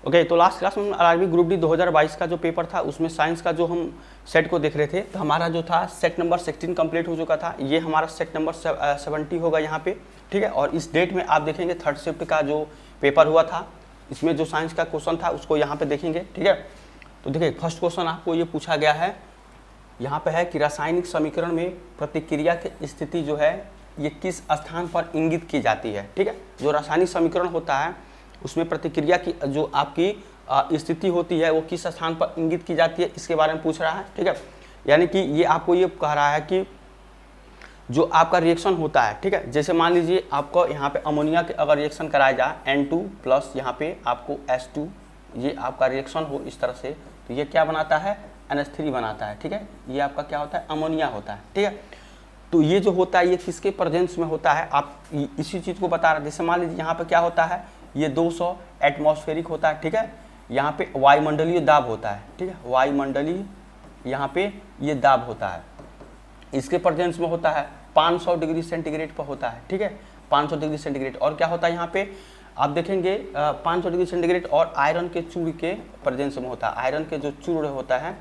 Okay, तो last class में RRB group D 2022 का जो पेपर था उसमें साइंस का जो हम सेट को देख रहे थे, तो हमारा जो था सेट नंबर 16 कंप्लीट हो चुका था। ये हमारा सेट नंबर 70 होगा यहाँ पे, ठीक है। और इस डेट में आप देखेंगे थर्ड शिफ्ट का जो पेपर हुआ था, इसमें जो साइंस का क्वेश्चन था उसको यहाँ पे देखेंगे, ठीक है। तो देखिए फर्स्ट क्वेश्चन आपको ये पूछा गया है, यहाँ पे है कि रासायनिक समीकरण में प्रतिक्रिया की स्थिति जो है ये किस स्थान पर इंगित की जाती है, ठीक है। जो रासायनिक समीकरण होता है उसमें प्रतिक्रिया की जो आपकी स्थिति होती है वो किस स्थान पर इंगित की जाती है, इसके बारे में पूछ रहा है, ठीक है। यानी कि ये आपको ये कह रहा है कि जो आपका रिएक्शन होता है, ठीक है, जैसे मान लीजिए आपको यहाँ पे अमोनिया के अगर रिएक्शन कराया जाए N2 प्लस यहाँ पे आपको H2, ये आपका रिएक्शन हो इस तरह से, तो ये क्या बनाता है, NH3 बनाता है, ठीक है। ये आपका क्या होता है, अमोनिया होता है, ठीक है। तो ये जो होता है ये किसके प्रेजेंस में होता है, आप इसी चीज़ को बता रहे हैं। जैसे मान लीजिए यहाँ पे क्या होता है, ये 200 एटमॉस्फेरिक होता है, ठीक है। यहाँ पे वायुमंडलीय दाब होता है, ठीक है, वायुमंडलीय यहाँ पे ये दाब होता है, इसके प्रेजेंस में होता है 500 डिग्री सेंटीग्रेड पर होता है, ठीक है, 500 डिग्री सेंटीग्रेड। और क्या होता है यहाँ पे आप देखेंगे 500 डिग्री सेंटीग्रेड और आयरन के चूड़ के प्रेजेंस में होता है, आयरन के जो चूड़ होता है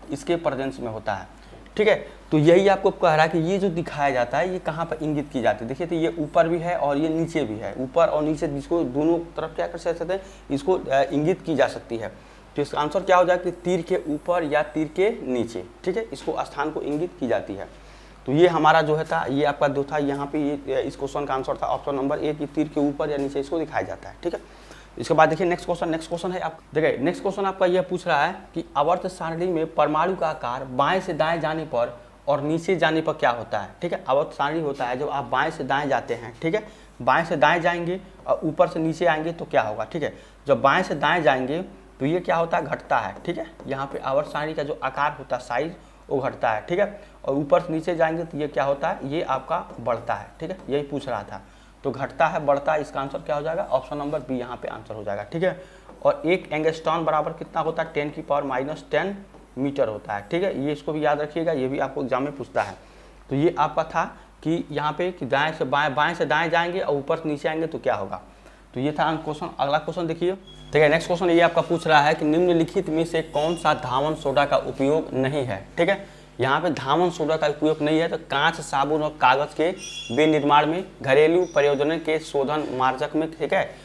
इसके प्रेजेंस में होता है, ठीक है। तो यही आपको कह रहा है कि ये जो दिखाया जाता है ये कहाँ पर इंगित की जाती है। देखिए तो ये ऊपर भी है और ये नीचे भी है, ऊपर और नीचे जिसको दोनों तरफ क्या कर सकते हैं, इसको इंगित की जा सकती है। तो इसका आंसर क्या हो जाएगा कि तीर के ऊपर या तीर के नीचे, ठीक है, इसको स्थान को इंगित की जाती है। तो ये हमारा जो है था, ये आपका जो था यहाँ पे ये इस क्वेश्चन का आंसर था ऑप्शन नंबर ए कि तीर के ऊपर या नीचे इसको दिखाया जाता है, ठीक है। इसके बाद देखिए नेक्स्ट क्वेश्चन है आप देखिए नेक्स्ट क्वेश्चन आपका यह पूछ रहा है कि आवर्त सारणी में परमाणु का आकार बाएं से दाएं जाने पर और नीचे जाने पर क्या होता है, ठीक है। आवर्त सारणी होता है जब आप बाएं से दाएं जाते हैं, ठीक है, बाएं से दाएं जाएंगे और ऊपर से नीचे आएंगे तो क्या होगा, ठीक है। जब बाएं से दाएं जाएंगे तो ये क्या होता है, घटता है, ठीक है। यहाँ पे आवर्त सारणी का जो आकार होता है साइज वो घटता है, ठीक है। और ऊपर से नीचे जाएंगे तो ये क्या होता है, ये आपका बढ़ता है, ठीक है, यही पूछ रहा था। तो घटता है बढ़ता है, इसका आंसर क्या हो जाएगा, ऑप्शन नंबर बी यहाँ पे आंसर हो जाएगा, ठीक है। और एक एंगस्ट्रॉन बराबर कितना होता है, 10⁻⁻10 मीटर होता है, ठीक है। ये इसको भी याद रखिएगा, ये भी आपको एग्जाम में पूछता है। तो ये आपका था कि यहाँ पे कि दाएं से बाएं, बाएं से दाएं जाएंगे और ऊपर से नीचे आएंगे तो क्या होगा। तो ये था क्वेश्चन। अगला क्वेश्चन देखिए, ठीक है। नेक्स्ट क्वेश्चन ये आपका पूछ रहा है कि निम्नलिखित में से कौन सा धावन सोडा का उपयोग नहीं है, ठीक है। यहाँ पे धावन सोडा का उपयोग नहीं है तो कांच, साबुन और कागज के विनिर्माण में, घरेलू प्रयोजन के शोधन मार्जक में, ठीक है।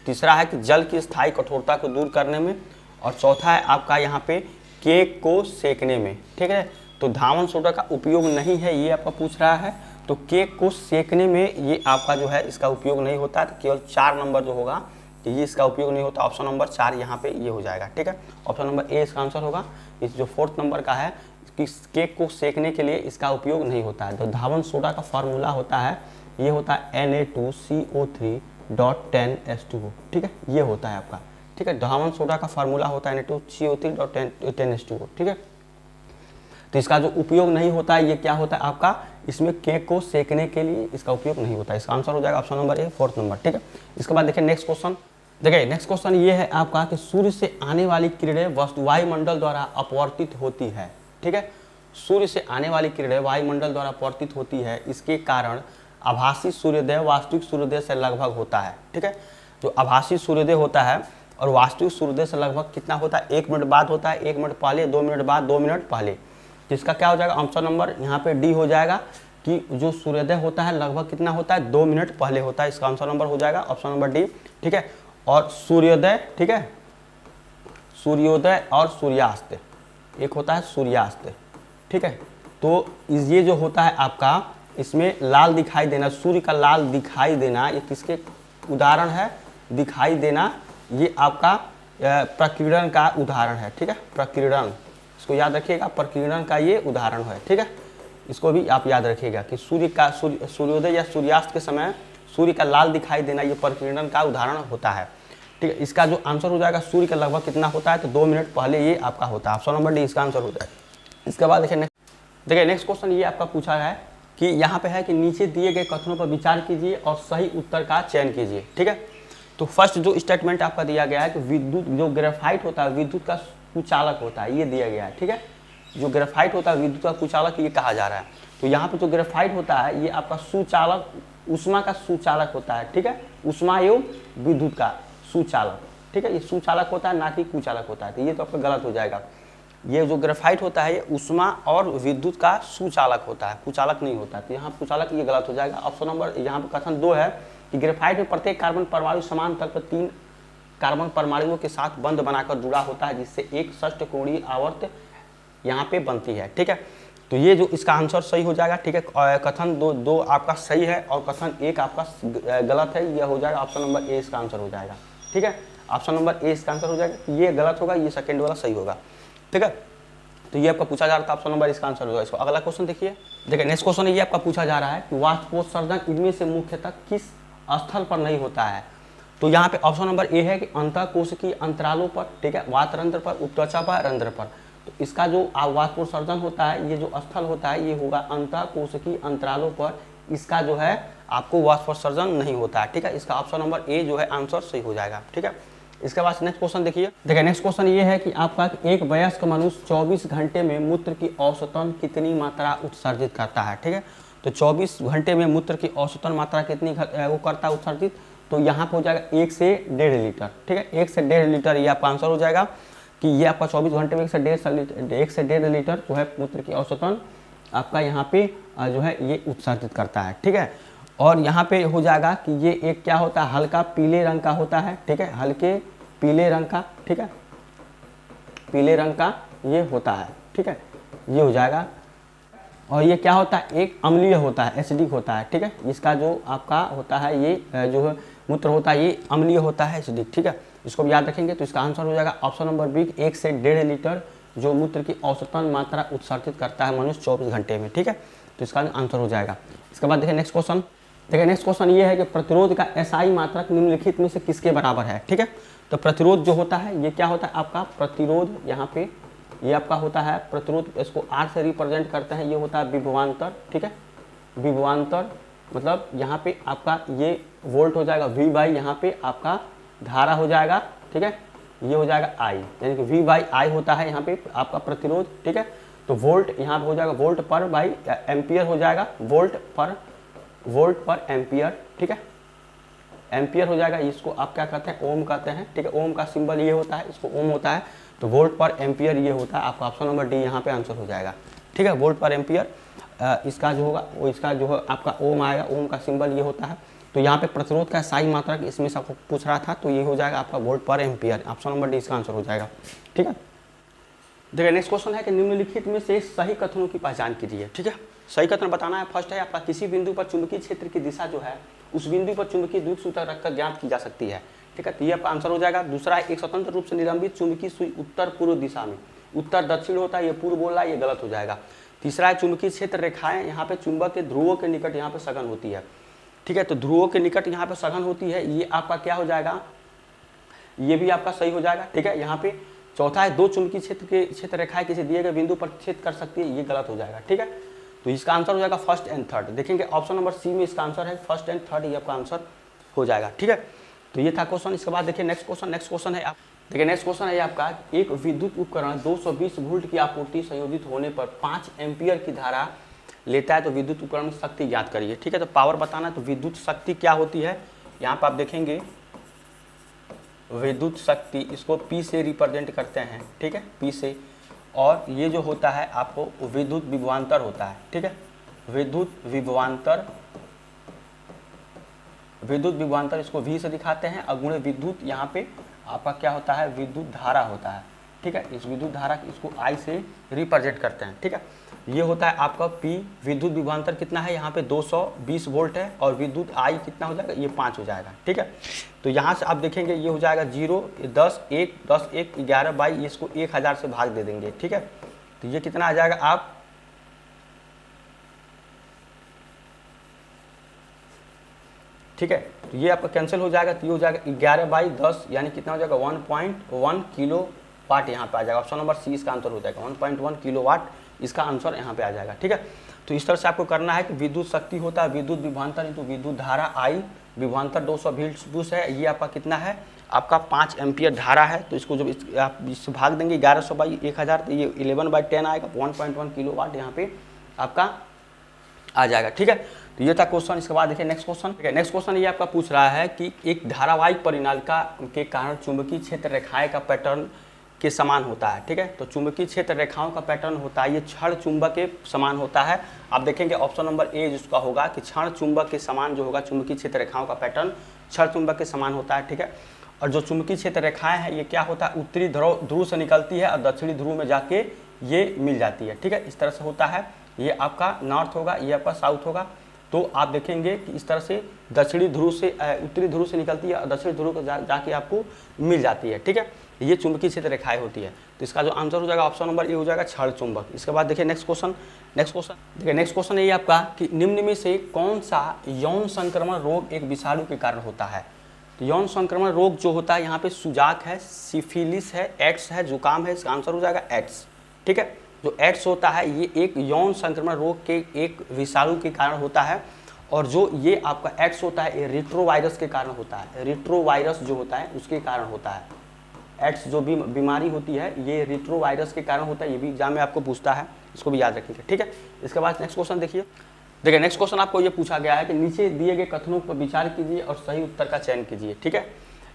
तीसरा है कि जल की स्थायी कठोरता को दूर करने में, और चौथा है आपका यहाँ पे केक को सेकने में, ठीक है। तो धावन सोडा का उपयोग नहीं है ये आपका पूछ रहा है, तो केक को सेकने में ये आपका जो है इसका उपयोग नहीं होता, तो केवल 4 नंबर जो होगा तो ये इसका उपयोग नहीं होता, ऑप्शन नंबर 4 यहाँ पे ये हो जाएगा, ठीक है। ऑप्शन नंबर ए इसका आंसर होगा। इस जो 4th नंबर का है कि केक को सेकने के लिए इसका उपयोग नहीं होता है। तो धावन सोडा का फार्मूला होता है, ये होता है Na2CO3.10H2O, ठीक है, ये होता है आपका, ठीक है। धावन सोडा का फार्मूला होता है Na2CO3.10H2O, ठीक है। तो इसका जो उपयोग नहीं होता है ये क्या होता है आपका, इसमें केक को सेकने के लिए इसका उपयोग नहीं होता है। इसका आंसर हो जाएगा option number A 4th number, ठीक है। इसके बाद देखिए नेक्स्ट क्वेश्चन, देखिए नेक्स्ट क्वेश्चन ये है आपका कि सूर्य से आने वाली किरणें वायुमंडल द्वारा अपवर्तित होती है, ठीक है। सूर्य से आने वाली किरणें वायुमंडल द्वारा अपवर्तित होती है, इसके कारण आभासी सूर्योदय वास्तविक सूर्योदय से लगभग होता है, ठीक है। जो आभासी सूर्योदय होता है और वास्तविक सूर्योदय से लगभग कितना होता है, 1 मिनट बाद होता है, 1 मिनट पहले, 2 मिनट बाद, 2 मिनट पहले। जिसका क्या हो जाएगा, ऑप्शन नंबर यहाँ पे डी हो जाएगा कि जो सूर्योदय होता है लगभग कितना होता है, 2 मिनट पहले होता है। इसका आंसर नंबर हो जाएगा ऑप्शन नंबर डी, ठीक है। और सूर्योदय, ठीक है, सूर्योदय और सूर्यास्त, एक होता है सूर्यास्त, ठीक है। तो ये जो होता है आपका, इसमें लाल दिखाई देना, सूर्य का लाल दिखाई देना, ये किसके उदाहरण है, दिखाई देना, ये आपका प्रकीर्णन का उदाहरण है, ठीक है। प्रकीर्णन, इसको याद रखिएगा, प्रकीर्णन का ये उदाहरण है, ठीक है। इसको भी आप याद रखिएगा कि सूर्योदय या सूर्यास्त के समय सूर्य का लाल दिखाई देना ये प्रकीर्णन का उदाहरण होता है, ठीक है। इसका जो आंसर हो जाएगा सूर्य का लगभग कितना होता है, तो 2 मिनट पहले ये आपका होता है, ऑप्शन नंबर डी इसका आंसर होता है। इसके बाद देखिए नेक्स्ट क्वेश्चन ये आपका पूछा है कि यहाँ पे है कि नीचे दिए गए कथनों पर विचार कीजिए और सही उत्तर का चयन कीजिए, ठीक है। तो फर्स्ट जो स्टेटमेंट आपका दिया गया है कि विद्युत जो ग्रेफाइट होता है विद्युत का कुचालक होता है, ये दिया गया है, ठीक है। जो ग्रेफाइट होता है विद्युत का कुचालक ये कहा जा रहा है। तो यहाँ पे जो ग्रेफाइट होता है ये आपका सुचालक, उष्मा का सुचालक होता है, ठीक है। उष्मा एवं विद्युत का सुचालक, ठीक है, ये सुचालक होता है ना कि कुचालक होता है, तो ये तो आपका गलत हो जाएगा। ये जो ग्रेफाइट होता है ये ऊष्मा और विद्युत का सुचालक होता है, कुचालक नहीं होता है, तो यहाँ कुचालक ये गलत हो जाएगा। ऑप्शन नंबर यहाँ पर कथन 2 है कि ग्रेफाइट में प्रत्येक कार्बन परमाणु समान तल पर 3 कार्बन परमाणुओं के साथ बंध बनाकर जुड़ा होता है, जिससे एक षष्ठकोणीय आवर्त यहाँ पे बनती है। ठीक है, तो ये जो इसका आंसर सही हो जाएगा। ठीक है, कथन दो आपका सही है और कथन 1 आपका गलत है, यह हो जाएगा ऑप्शन नंबर ए इसका आंसर हो जाएगा। ठीक है, ऑप्शन नंबर ए इसका आंसर हो जाएगा, ये गलत होगा, ये सेकंड वाला सही होगा। ठीक है, तो ये आपका पूछा जा रहा था, ऑप्शन नंबर इसका आंसर होगा। इसको अगला क्वेश्चन देखिए, नेक्स्ट क्वेश्चन ये आपका पूछा जा रहा है कि वाष्पोत्सर्जन इनमें से मुख्यतः किस स्थल पर नहीं होता है। तो यहाँ पे ऑप्शन नंबर ए है कि अंतःकोशिकीय अंतरालों पर, ठीक है, वातरंध्र पर, उपत्वचा पर, रंध्र पर। तो इसका जो वाष्पोत्सर्जन होता है, ये जो स्थल होता है ये होगा अंतःकोशिकीय अंतरालों पर, इसका जो है आपको वाष्पोत्सर्जन नहीं होता है। ठीक है, इसका ऑप्शन नंबर ए जो है आंसर सही हो जाएगा। ठीक है, इसके बाद नेक्स्ट क्वेश्चन देखिए, नेक्स्ट क्वेश्चन ये है कि आपका एक वयस्क मनुष्य 24 घंटे में मूत्र की औसतन कितनी मात्रा उत्सर्जित करता है। ठीक है, तो 24 घंटे में मूत्र की औसतन मात्रा कितनी वो करता है उत्सर्जित, तो यहाँ पर हो जाएगा 1 से 1.5 लीटर। ठीक है, 1 से 1.5 लीटर ये आपका आंसर हो जाएगा कि ये आपका 24 घंटे में 1 से 1.5 लीटर जो है मूत्र की औसतन आपका यहाँ पे जो है ये उत्सर्जित करता है। ठीक है, और यहाँ पे हो जाएगा कि ये एक क्या होता है, हल्का पीले रंग का होता है। ठीक है, हल्के पीले रंग का, ठीक है, पीले रंग का ये होता है। ठीक है, ये हो जाएगा। और ये क्या होता है, एक अम्लीय होता है, एसिडिक होता है। ठीक है, इसका जो आपका होता है ये जो है मूत्र होता है ये अम्लीय होता है, एसिडिक। ठीक है, इसको भी याद रखेंगे। तो इसका आंसर हो जाएगा ऑप्शन नंबर बी, 1 से 1.5 लीटर जो मूत्र की औसतन मात्रा उत्सर्जित करता है मनुष्य 24 घंटे में। ठीक है, तो इसका आंसर हो जाएगा। इसके बाद देखिए नेक्स्ट क्वेश्चन, नेक्स्ट क्वेश्चन ये है कि प्रतिरोध का एसआई मात्रक निम्नलिखित में से किसके बराबर है। ठीक है, तो प्रतिरोध जो होता है ये क्या होता है आपका प्रतिरोध, यहाँ पे ये आपका होता है प्रतिरोध, इसको आर से रिप्रेजेंट करते हैं, ये होता है विभवांतर। ठीक है, विभवांतर मतलब यहाँ पे आपका ये वोल्ट हो जाएगा, वी बाई यहाँ पे आपका धारा हो जाएगा। ठीक है, ये हो जाएगा आई, यानी कि वी बाई आई होता है यहाँ पे आपका प्रतिरोध। ठीक है, तो वोल्ट यहाँ पे हो जाएगा वोल्ट पर बाई एम्पियर हो जाएगा, वोल्ट पर एम्पियर। ठीक है, एम्पियर हो जाएगा, इसको आप क्या कहते हैं, ओम कहते हैं। ठीक है, ओम का सिंबल ये होता है, इसको ओम होता है, तो वोल्ट पर एम्पियर ये होता है। आपका ऑप्शन नंबर डी यहाँ पे आंसर हो जाएगा। ठीक है, वोल्ट पर एम्पियर इसका जो होगा वो इसका जो है आपका ओम आएगा, ओम का सिंबल ये होता है। तो यहाँ पे प्रतिरोध का सही मात्रक इसमें से आपको पूछ रहा था, तो ये हो जाएगा आपका वोल्ट पर एम्पियर, ऑप्शन नंबर डी इसका आंसर हो जाएगा। ठीक है, देखिए नेक्स्ट क्वेश्चन है कि निम्नलिखित में से सही कथनों की पहचान कीजिए। ठीक है, सही कथन बताना है। फर्स्ट है आपका किसी बिंदु पर चुंबकीय क्षेत्र की दिशा जो है उस बिंदु पर चुंबकीय द्विसूत्रक रखकर ज्ञात की जा सकती है। ठीक है, तो ये आपका आंसर हो जाएगा। दूसरा है एक स्वतंत्र रूप से निलंबित चुंबकीय सुई उत्तर पूर्व दिशा में, उत्तर दक्षिण होता है, ये पूर्व बोल रहा है, ये गलत हो जाएगा। तीसरा है चुंबकीय क्षेत्र रेखाएं यहाँ पे चुंबक के ध्रुवों के निकट यहाँ पे सघन होती है। ठीक है, तो ध्रुवों के निकट यहाँ पे सघन होती है, ये आपका क्या हो जाएगा, ये भी आपका सही हो जाएगा। ठीक है, यहाँ पे चौथा है दो चुंबकीय क्षेत्र रेखाएं किसी दिए गए बिंदु पर छेद कर सकती है, ये गलत हो जाएगा। ठीक है, तो इसका आंसर हो जाएगा फर्स्ट एंड थर्ड। देखेंगे ऑप्शन नंबर सी में इसका आंसर है फर्स्ट एंड थर्ड, ये आपका आंसर हो जाएगा। ठीक है, तो ये था क्वेश्चन। इसके बाद देखिए नेक्स्ट क्वेश्चन है आप देखिए नेक्स्ट क्वेश्चन है आपका एक विद्युत उपकरण 220 वोल्ट की आपूर्ति संयोजित होने पर 5 एम्पियर की धारा लेता है, तो विद्युत उपकरण में शक्ति ज्ञात करिए। ठीक है, तो पावर बताना है, तो विद्युत शक्ति क्या होती है, यहाँ पर आप देखेंगे विद्युत शक्ति इसको P से रिप्रेजेंट करते हैं। ठीक है, P से, और ये जो होता है आपको विद्युत विभवांतर होता है। ठीक है, विद्युत विभवांतर इसको V से दिखाते हैं, अगुणे विद्युत यहाँ पे आपका क्या होता है, विद्युत धारा होता है। ठीक है, इस विद्युत धारा इसको I से रिप्रेजेंट करते हैं। ठीक है, ये होता है आपका P, विद्युत विभवांतर कितना है यहाँ पे 220 वोल्ट है, और विद्युत I कितना हो जाएगा, ये 5 हो जाएगा। ठीक है, तो यहाँ से आप देखेंगे ये हो जाएगा 0, 10, 1, 10, 1, 11 बाई इसको 1000 से भाग दे देंगे। ठीक है, तो ये कितना आ जाएगा आप ठीक है, तो ये आपका कैंसिल हो जाएगा, तो ये हो जाएगा 11 बाई 10 यानी कितना हो जाएगा 1.1 किलो वाट यहाँ पे आ जाएगा। ऑप्शन नंबर सी इसका आंसर हो जाएगा 1.1 किलो वाट, इसका आंसर यहाँ पे आ जाएगा। ठीक है, तो इस तरह से आपको करना है कि विद्युत शक्ति होता है विद्युत विभवांतर इंटू विद्युत धारा आई, विभवांतर 220 वोल्ट है, ये आपका कितना है आपका 5 एम्पियर धारा है, तो इसको जब आप इससे भाग देंगे 1100 बाई 1000 तो ये 11/10 आएगा, 1.1 किलो वाट यहाँ पे आपका आ जाएगा। ठीक है, तो ये था क्वेश्चन। इसके बाद देखिए नेक्स्ट क्वेश्चन। नेक्स्ट क्वेश्चन ये आपका पूछ रहा है कि एक धारावाहिक परिनालिका के कारण चुंबकीय क्षेत्र रेखाएं का पैटर्न के समान होता है। ठीक है, तो चुंबकीय क्षेत्र रेखाओं का पैटर्न होता है ये क्षण चुंबक के समान होता है। आप देखेंगे ऑप्शन नंबर ए जिसका होगा कि क्षण चुंबक के समान जो होगा चुंबकीय क्षेत्र रेखाओं का पैटर्न क्षण चुंबक के समान होता है। ठीक है, और जो चुंबकीय क्षेत्र रेखाएं हैं ये क्या होता है, उत्तरी ध्रुव से निकलती है और दक्षिणी ध्रुव में जाके ये मिल जाती है। ठीक है, इस तरह से होता है। ये आपका नॉर्थ होगा, ये आपका साउथ होगा। तो आप देखेंगे कि इस तरह से दक्षिणी ध्रुव से उत्तरी ध्रुव से निकलती है और दक्षिणी ध्रुव को जाके आपको मिल जाती है। ठीक है, ये चुंबकीय क्षेत्र रेखाएं होती है। तो इसका जो आंसर हो जाएगा ऑप्शन नंबर ए हो जाएगा क्षण चुंबक। इसके बाद देखिए नेक्स्ट क्वेश्चन। देखिए नेक्स्ट क्वेश्चन है ये आपका कि निम्न में से कौन सा यौन संक्रमण रोग एक विषाणु के कारण होता है। तो यौन संक्रमण रोग जो होता है यहाँ पे सुजाक है, सिफिलिस है, एड्स है, जुकाम है। इसका आंसर हो जाएगा एड्स। ठीक है, जो एड्स होता है ये एक यौन संक्रमण रोग के एक विषाणु के कारण होता है। और जो ये आपका एड्स होता है ये रेट्रोवायरस के कारण होता है। रेट्रोवायरस जो होता है उसके कारण होता है। एड्स जो भी बीमारी होती है ये रेट्रोवायरस के कारण होता है। ये भी एग्जाम में आपको पूछता है, इसको भी याद रखिएगा। ठीक है, इसके बाद नेक्स्ट क्वेश्चन देखिए। नेक्स्ट क्वेश्चन आपको ये पूछा गया है कि नीचे दिए गए कथनों पर विचार कीजिए और सही उत्तर का चयन कीजिए। ठीक है,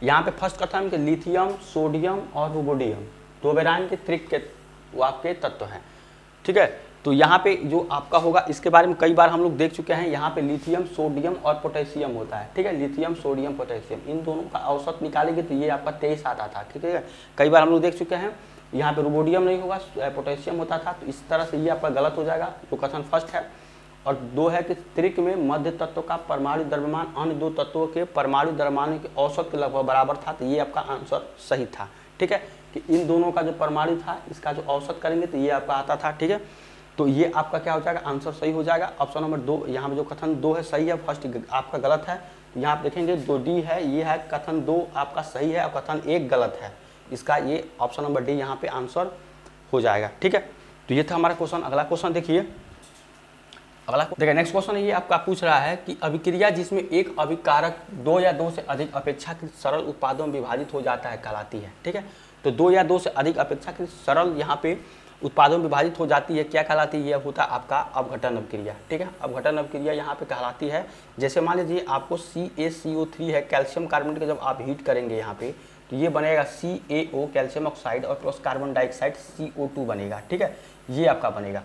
यहाँ पे फर्स्ट कथन कि लिथियम, सोडियम और रुबोडियम दो बेरान के त्रिक के आपके तत्व हैं। ठीक है, तो यहाँ पे जो आपका होगा इसके बारे में कई बार हम लोग देख चुके हैं। यहाँ पे लिथियम, सोडियम और पोटेशियम होता है। ठीक है, लिथियम, सोडियम, पोटेशियम इन दोनों का औसत निकालेंगे तो ये आपका 23 आता था। ठीक है, कई बार हम लोग देख चुके हैं। यहाँ पे रुबोडियम नहीं होगा, पोटेशियम होता था। तो इस तरह से ये आपका गलत हो जाएगा जो कथन फर्स्ट है। और दो है कि त्रिक में मध्य तत्व का परमाणु द्रव्यमान अन्य दो तत्वों के परमाणु द्रव्यमान के औसत के लगभग बराबर था। तो ये आपका आंसर सही था। ठीक है, कि इन दोनों का जो परमाणु था इसका जो औसत करेंगे तो ये आपका आता था। ठीक है, तो ये आपका क्या हो जाएगा, आंसर सही हो जाएगा। ऑप्शन नंबर 2 यहाँ पे जो कथन 2 है सही है, फर्स्ट आपका गलत है। यहाँ आप देखेंगे 2D है, ये है कथन 2 आपका सही है और कथन 1 गलत है। इसका ये ऑप्शन नंबर डी यहाँ पे आंसर हो जाएगा। ठीक है, तो ये था हमारा क्वेश्चन। अगला क्वेश्चन देखिए। नेक्स्ट क्वेश्चन ये आपका पूछ रहा है कि अभिक्रिया जिसमें एक अभिकारक 2 या 2 से अधिक अपेक्षाकृत सरल उत्पादों में विभाजित हो जाता है कहलाती है। ठीक है, तो 2 या 2 से अधिक अपेक्षाकृत सरल यहाँ पे उत्पादों में विभाजित हो जाती है, क्या कहलाती है, यह होता है आपका अपघटन अभिक्रिया। ठीक है, अपघटन अभिक्रिया यहाँ पे कहलाती है। जैसे मान लीजिए आपको CaCO3 है, कैल्शियम कार्बोनेट का जब आप हीट करेंगे यहाँ पे तो ये बनेगा CaO कैल्शियम ऑक्साइड और प्लस कार्बन डाइऑक्साइड CO2 बनेगा। ठीक है, ये आपका बनेगा।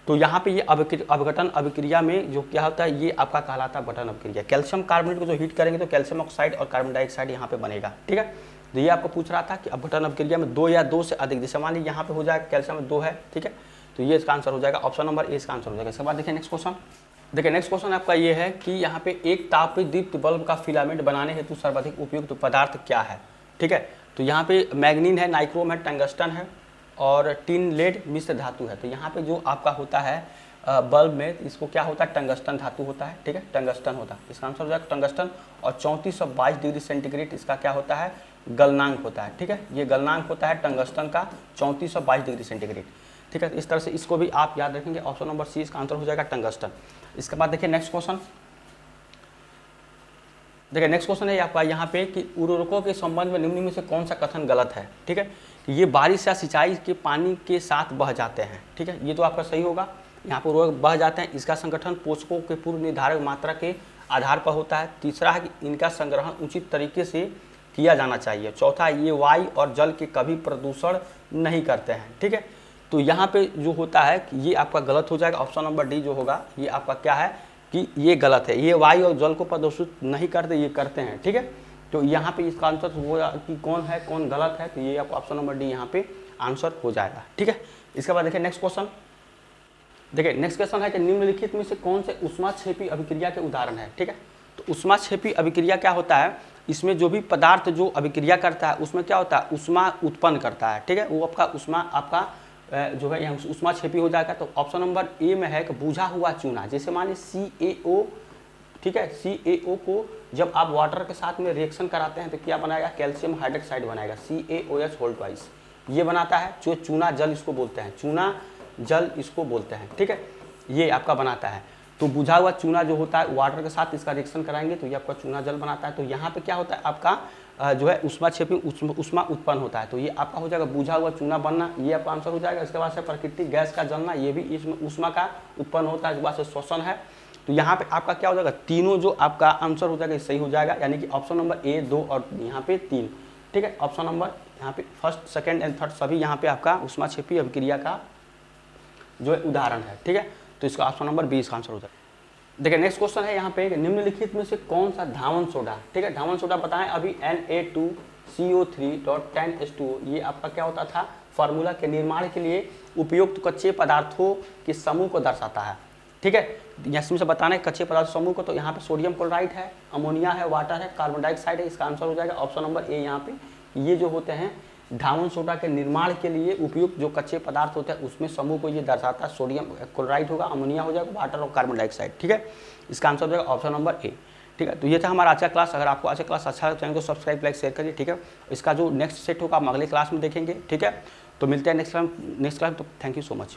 तो यहाँ पे ये अपघटन अभिक्रिया में जो क्या होता है ये आपका कहलाता है अपघटन अभिक्रिया। कैल्शियम कार्बोनेट को जो हीट करेंगे तो कैल्शियम ऑक्साइड और कार्बन डाइऑक्साइड यहाँ पे बनेगा। ठीक है, तो ये आपको पूछ रहा था कि अपघटन अभिक्रिया में 2 या 2 से अधिक, जैसे मान लीजिए यहाँ पे हो जाएगा कैल्शियम में 2 है। ठीक है, तो ये इसका आंसर हो जाएगा ऑप्शन नंबर ए, इसका आंसर हो जाएगा। इसके बाद देखिए नेक्स्ट क्वेश्चन। नेक्स्ट क्वेश्चन आपका ये है कि यहाँ पे एक तापीय दीप्त बल्ब का फिलामेंट बनाने हेतु सर्वाधिक उपयुक्त पदार्थ क्या है। ठीक है, तो यहाँ पे मैग्नीन है, नाइक्रोम है, टंगस्टन है और टिन लेड मिश्र धातु है। तो यहाँ पे जो आपका होता है बल्ब में इसको क्या होता है, टंगस्टन धातु होता है। ठीक है, टंगस्टन होता है, इसका आंसर हो जाएगा टंगस्टन। और 3422 डिग्री सेंटीग्रेड इसका क्या होता है, गलनांक होता है। ठीक है, ये गलनांक होता है टंगस्टन का 3422 डिग्री सेंटीग्रेड। ठीक है, इस तरह से इसको भी आप याद रखेंगे। ऑप्शन नंबर सी इसका आंसर हो जाएगा टंगस्टन। इसके बाद देखिए नेक्स्ट क्वेश्चन। नेक्स्ट क्वेश्चन है आपका यहाँ पे कि उर्वरकों के संबंध में निम्न में से कौन सा कथन गलत है। ठीक है, ये बारिश या सिंचाई के पानी के साथ बह जाते हैं। ठीक है, ये तो आपका सही होगा। यहाँ पर उर्वरक बह जाते हैं, इसका संगठन पोषकों के पूर्व निर्धारक मात्रा के आधार पर होता है। तीसरा है कि इनका संग्रहण उचित तरीके से किया जाना चाहिए। चौथा, ये वायु और जल के कभी प्रदूषण नहीं करते हैं। ठीक है, तो यहाँ पे जो होता है कि ये आपका गलत हो जाएगा। ऑप्शन नंबर डी जो होगा ये आपका क्या है कि ये गलत है। ये वायु और जल को प्रदूषित नहीं करते, ये करते हैं। ठीक है, तो यहाँ पे इसका आंसर होगा कि कौन है कौन गलत है, तो ये आपको ऑप्शन नंबर डी यहाँ पे आंसर हो जाएगा। ठीक है, इसके बाद देखिए नेक्स्ट क्वेश्चन। नेक्स्ट क्वेश्चन है कि निम्नलिखित में से कौन से ऊष्माक्षेपी अभिक्रिया के उदाहरण है। ठीक है, तो ऊष्माक्षेपी अभिक्रिया क्या होता है, इसमें जो भी पदार्थ जो अभिक्रिया करता है उसमें क्या होता है, ऊष्मा उत्पन्न करता है। ठीक है, वो आपका ऊष्मा आपका जो है यहाँ ऊष्माक्षेपी हो जाएगा। तो ऑप्शन नंबर ए में है कि बुझा हुआ चूना। जैसे मान लीजिए CaO, ठीक है, CaO को जब आप वाटर के साथ में रिएक्शन कराते हैं तो क्या बनाएगा, कैल्शियम हाइड्रोक्साइड बनाएगा, CaOH2। ये बनाता है जो चूना जल इसको बोलते हैं, चूना जल इसको बोलते हैं। ठीक है, ये आपका बनाता है। तो बुझा हुआ चूना जो होता है वाटर के साथ इसका रिएक्शन कराएंगे तो ये आपका चूना जल बनाता है। तो यहाँ पे क्या होता है आपका जो है ऊष्माक्षेपी ऊष्मा उत्पन्न होता है। तो ये आपका हो जाएगा बुझा हुआ चूना बनना, ये आपका आंसर हो जाएगा। इसके बाद से प्राकृतिक गैस का जलना, ये भी इसमें ऊष्मा का उत्पन्न होता है, इसके बाद से श्वसन है। तो यहाँ पे आपका क्या हो जाएगा, तीनों जो आपका आंसर हो जाएगा सही हो जाएगा, यानी कि ऑप्शन नंबर ए, 2 और यहाँ पे 3। ठीक है, ऑप्शन नंबर यहाँ पे फर्स्ट, सेकंड एंड थर्ड सभी यहाँ पे आपका ऊष्माक्षेपी अभिक्रिया का जो उदाहरण है। ठीक है, तो इसका ऑप्शन नंबर बी इसका आंसर हो जाएगा। देखिए नेक्स्ट क्वेश्चन है यहाँ पे, निम्नलिखित में से कौन सा धावन सोडा, ठीक है धावन सोडा बताएं अभी Na2CO3.10H2O, ये आपका क्या होता था, फार्मूला के निर्माण के लिए उपयुक्त कच्चे पदार्थों के समूह को दर्शाता है। ठीक है, यहाँ से बताना है कच्चे पदार्थ समूह को, तो यहाँ पे सोडियम क्लोराइड है, अमोनिया है, वाटर है, कार्बन डाइऑक्साइड है, इसका आंसर हो जाएगा ऑप्शन नंबर ए। यहाँ पे ये जो होते हैं धावन सोडा के निर्माण के लिए उपयुक्त जो कच्चे पदार्थ होते हैं उसमें समूह को ये दर्शाता है, सोडियम क्लोराइड होगा, अमोनिया हो जाएगा, वाटर और कार्बन डाइऑक्साइड। ठीक है, इसका आंसर हो जाएगा ऑप्शन नंबर ए। ठीक है, तो ये था हमारा आज का क्लास। अगर आपको आज का क्लास अच्छा लगा चैनल को सब्सक्राइब, लाइक, शेयर करिए। ठीक है, इसका जो नेक्स्ट सेट होगा हम अगले क्लास में देखेंगे। ठीक है, तो मिलते हैं नेक्स्ट क्लास। तो थैंक यू सो मच।